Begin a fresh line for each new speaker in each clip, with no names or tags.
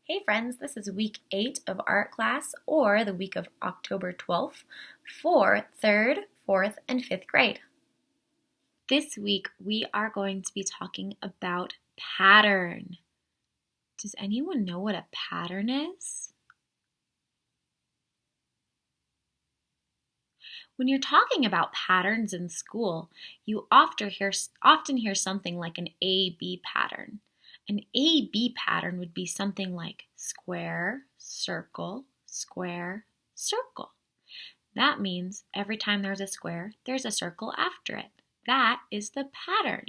Hey friends, this is week 8 of art class, or the week of October 12th, for 3rd, 4th, and 5th grade. This week we are going to be talking about pattern. Does anyone know what a pattern is? When you're talking about patterns in school, you often hear something like an A-B pattern. An A-B pattern would be something like square, circle, square, circle. That means every time there's a square, there's a circle after it. That is the pattern.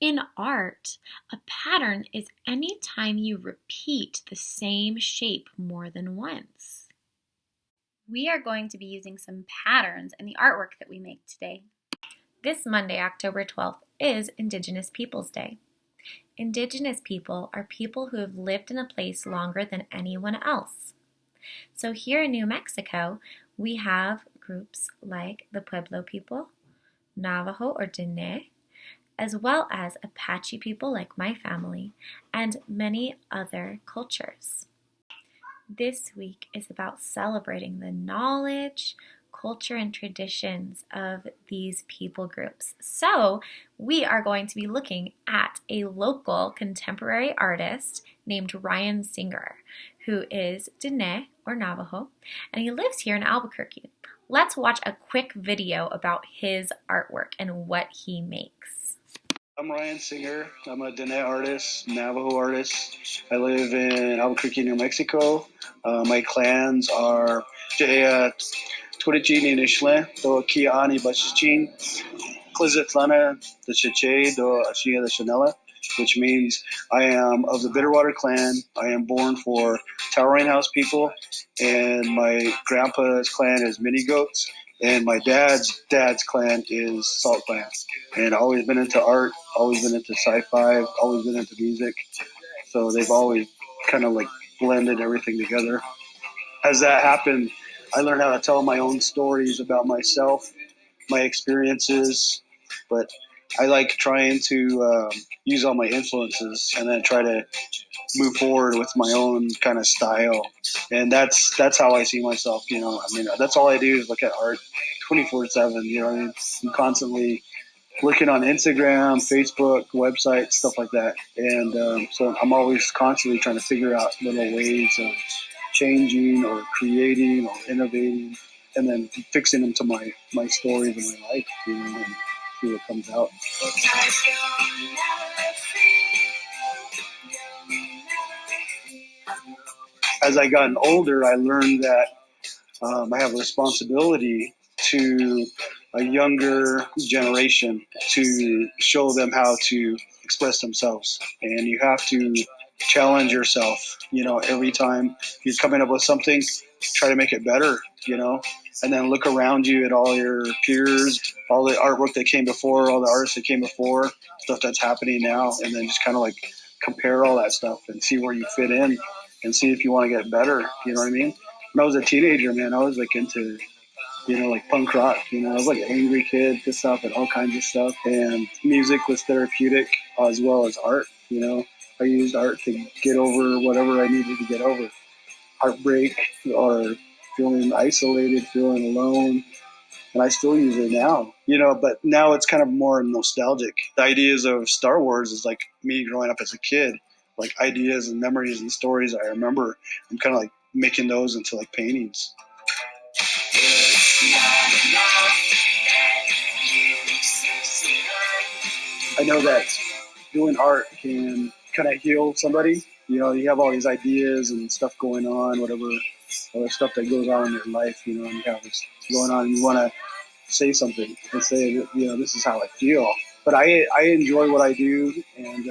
In art, a pattern is any time you repeat the same shape more than once. We are going to be using some patterns in the artwork that we make today. This Monday, October 12th, is Indigenous Peoples Day. Indigenous people are people who have lived in a place longer than anyone else. So here in New Mexico, we have groups like the Pueblo people, Navajo or Donde, as well as Apache people like my family, and many other cultures. This week is about celebrating the knowledge, culture, and traditions of these people groups. So we are going to be looking at a local contemporary artist named Ryan Singer, who is Diné or Navajo, and he lives here in Albuquerque. Let's watch a quick video about his artwork and what he makes.
I'm Ryan Singer. I'm a Diné artist, Navajo artist. I live in Albuquerque, New Mexico. My clans are Twitchin and Ishla, do Kiani Bachichin, Klizitlana, the Chiche, do Ashia the Chanela, which means I am of the Bitterwater clan. I am born for Towering House people, and my grandpa's clan is Mini Goats, and my dad's clan is Salt Clan. And I've always been into art, always been into sci-fi, always been into music. So they've always kind of like blended everything together. As that happened, I learned how to tell my own stories about myself, my experiences, but I like trying to use all my influences and then try to move forward with my own kind of style. And that's how I see myself. I mean, that's all I do is look at art 24/7. You know what I mean? I'm constantly looking on Instagram, Facebook, websites, stuff like that. And so I'm always constantly trying to figure out little ways of changing or creating or innovating, and then fixing them to my stories and my life, and see what comes out. As I gotten older, I learned that I have a responsibility to a younger generation to show them how to express themselves. And you have to challenge yourself, every time you're coming up with something, try to make it better, and then look around you at all your peers, all the artwork that came before, all the artists that came before, stuff that's happening now, and then just kind of like compare all that stuff and see where you fit in and see if you want to get better. You know what I mean? When I was a teenager, man, I was like into, like punk rock. I was like an angry kid, pissed off at all kinds of stuff. And music was therapeutic as well as art. I used art to get over whatever I needed to get over. Heartbreak or feeling isolated, feeling alone. And I still use it now, but now it's kind of more nostalgic. The ideas of Star Wars is like me growing up as a kid, like ideas and memories and stories I remember. I'm kind of like making those into like paintings. I know that doing art can kind of heal somebody. You have all these ideas and stuff going on, whatever other stuff that goes on in your life, and you have this going on, and you want to say something and say, this is how I feel. But I enjoy what I do, and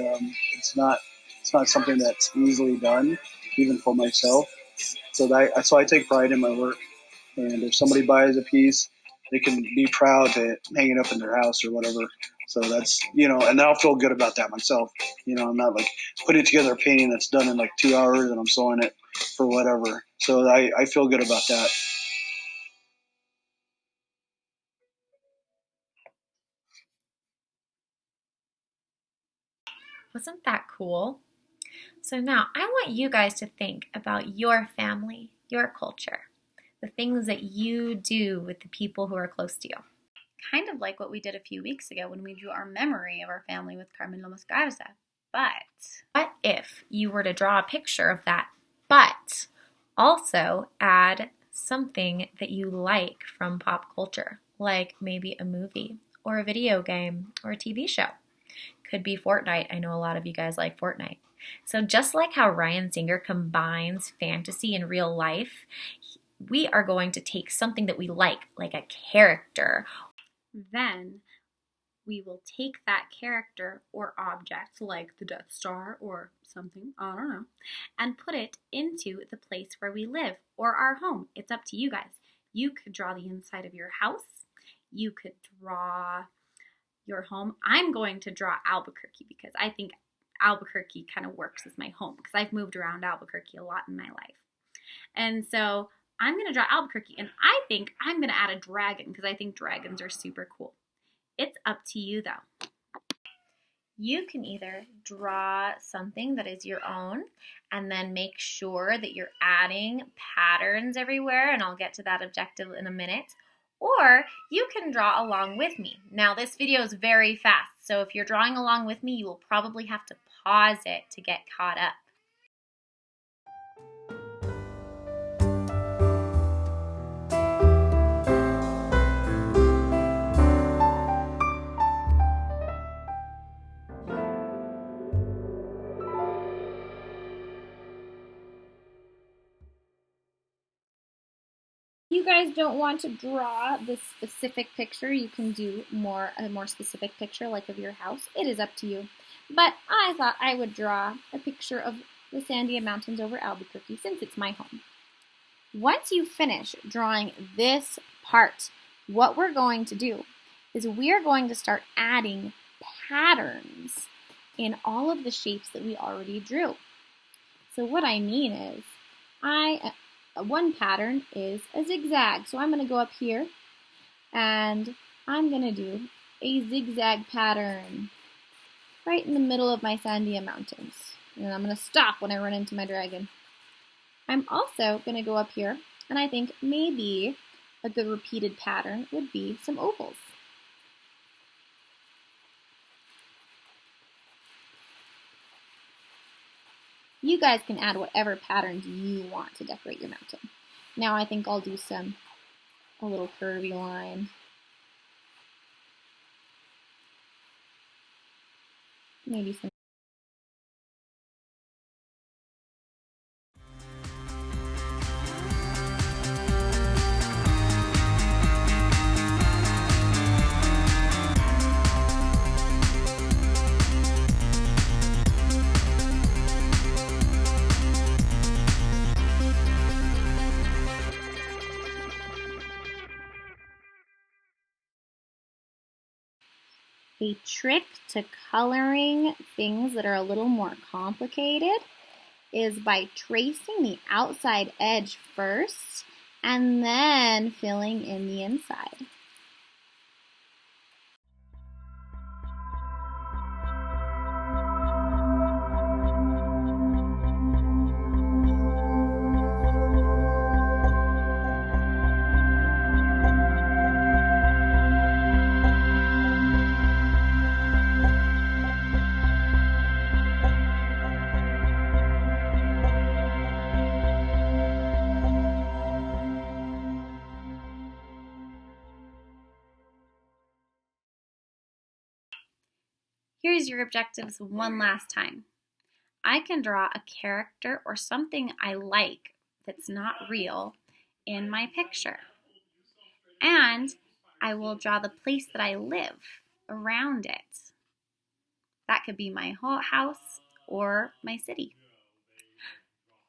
it's not something that's easily done, even for myself. So I take pride in my work. And if somebody buys a piece, they can be proud to hang it up in their house or whatever. So that's, and I'll feel good about that myself. I'm not like putting together a painting that's done in like 2 hours and I'm sewing it for whatever. So I feel good about that.
Wasn't that cool? So now I want you guys to think about your family, your culture, the things that you do with the people who are close to you. Kind of like what we did a few weeks ago when we drew our memory of our family with Carmen Lomas Garza. But what if you were to draw a picture of that, but also add something that you like from pop culture, like maybe a movie or a video game or a TV show? Could be Fortnite. I know a lot of you guys like Fortnite. So just like how Ryan Singer combines fantasy and real life, we are going to take something that we like a character. Then we will take that character or object, like the Death Star or something, I don't know, and put it into the place where we live or our home. It's up to you guys. You could draw the inside of your house. You could draw your home. I'm going to draw Albuquerque because I think Albuquerque kind of works as my home because I've moved around Albuquerque a lot in my life. And so I'm going to draw Albuquerque, and I think I'm going to add a dragon because I think dragons are super cool. It's up to you though. You can either draw something that is your own and then make sure that you're adding patterns everywhere, and I'll get to that objective in a minute. Or you can draw along with me. Now this video is very fast, so if you're drawing along with me, you will probably have to pause it to get caught up. You guys don't want to draw this specific picture, you can do a more specific picture like of your house. It is up to you. But I thought I would draw a picture of the Sandia Mountains over Albuquerque since it's my home. Once you finish drawing this part, what we're going to do is we are going to start adding patterns in all of the shapes that we already drew. So what I mean is, one pattern is a zigzag. So I'm going to go up here and I'm going to do a zigzag pattern right in the middle of my Sandia Mountains. And I'm going to stop when I run into my dragon. I'm also going to go up here, and I think maybe a good repeated pattern would be some ovals. You guys can add whatever patterns you want to decorate your mountain. Now I think I'll do a little curvy line. Maybe some. A trick to coloring things that are a little more complicated is by tracing the outside edge first and then filling in the inside. Here's your objectives one last time. I can draw a character or something I like that's not real in my picture. And I will draw the place that I live around it. That could be my whole house or my city.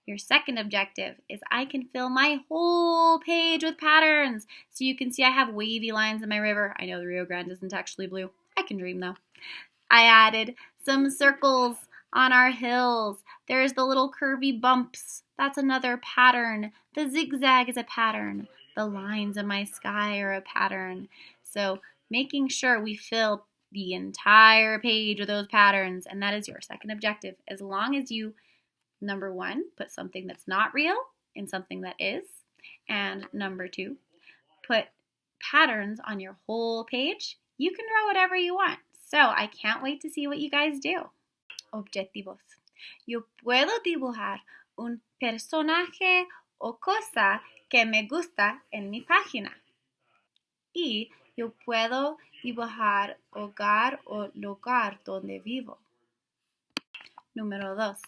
Your second objective is I can fill my whole page with patterns. So you can see I have wavy lines in my river. I know the Rio Grande isn't actually blue. I can dream though. I added some circles on our hills. There's the little curvy bumps. That's another pattern. The zigzag is a pattern. The lines in my sky are a pattern. So making sure we fill the entire page with those patterns, and that is your second objective. As long as you Number 1, put something that's not real in something that is. And number 2, put patterns on your whole page. You can draw whatever you want. So I can't wait to see what you guys do. Objetivos. Yo puedo dibujar un personaje o cosa que me gusta en mi página. Y yo puedo dibujar hogar o logar donde vivo. Número 2.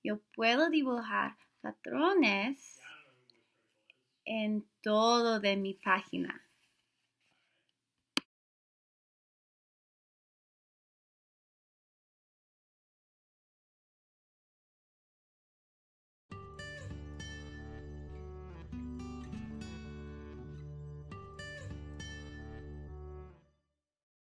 Yo puedo dibujar patrones en todo de mi página.